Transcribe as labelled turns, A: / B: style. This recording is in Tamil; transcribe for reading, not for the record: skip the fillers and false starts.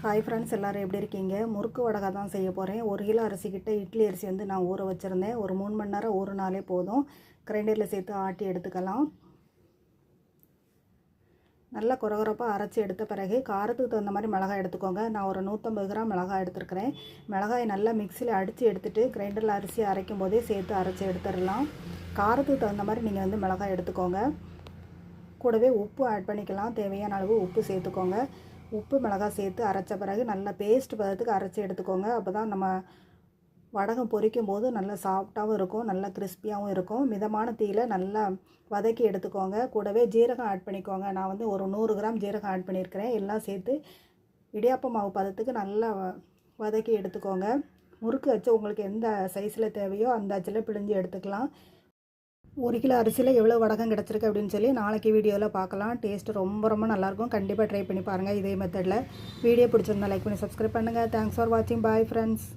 A: ஹாய் ஃப்ரெண்ட்ஸ், எல்லோரும் எப்படி இருக்கீங்க? முறுக்கு வடகை தான் செய்ய போகிறேன். 1 கிலோ அரிசிக்கிட்ட இட்லி அரிசி வந்து நான் ஊற வச்சுருந்தேன். ஒரு 3 மணி நேரம் ஊறினாலே போதும். கிரைண்டரில் சேர்த்து ஆட்டி எடுத்துக்கலாம். நல்லா குறகுறப்பாக அரைச்சி எடுத்த பிறகு காரத்துக்கு தகுந்த மாதிரி மிளகாய் எடுத்துக்கோங்க. நான் ஒரு 150 கிராம் மிளகாய் எடுத்துருக்கிறேன். மிளகாய் நல்லா மிக்சியில் அடித்து எடுத்துகிட்டு கிரைண்டரில் அரிசி அரைக்கும் போதே சேர்த்து அரைச்சி எடுத்துடலாம். காரத்துக்கு தகுந்த மாதிரி நீங்கள் வந்து மிளகாய் எடுத்துக்கோங்க. கூடவே உப்பு ஆட் பண்ணிக்கலாம். தேவையான அளவு உப்பு சேர்த்துக்கோங்க. உப்பு மிளகாய் சேர்த்து அரைச்ச பிறகு நல்லா பேஸ்ட் பதத்துக்கு அரைச்சி எடுத்துக்கோங்க. அப்போ தான் நம்ம வடகம் பொரிக்கும் போது நல்லா சாஃப்டாகவும் இருக்கும், நல்லா கிறிஸ்பியாகவும் இருக்கும். மிதமான தீயில் நல்லா வதக்கி எடுத்துக்கோங்க. கூடவே ஜீரகம் ஆட் பண்ணிக்கோங்க. நான் வந்து ஒரு 100 கிராம் ஜீரகம் ஆட் பண்ணியிருக்கிறேன். எல்லாம் சேர்த்து இடியாப்ப மாவு பதத்துக்கு நல்லா வதக்கி எடுத்துக்கோங்க. முறுக்கு அச்சு உங்களுக்கு எந்த சைஸில் தேவையோ அந்த அச்சில் பிழிஞ்சு எடுத்துக்கலாம். 1 கிலோ அரிசியில் எவ்வளோ வடகம் கிடச்சிருக்கு அப்படின்னு சொல்லி நாளைக்கு வீடியோவில் பார்க்கலாம். டேஸ்ட்டு ரொம்ப நல்லாயிருக்கும். கண்டிப்பாக ட்ரை பண்ணி பாருங்கள் இதே மெத்தடில். வீடியோ பிடிச்சிருந்தா லைக் பண்ணி சப்ஸ்கிரைப் பண்ணுங்கள். தேங்க்ஸ் ஃபார் வாட்சிங். Bye friends.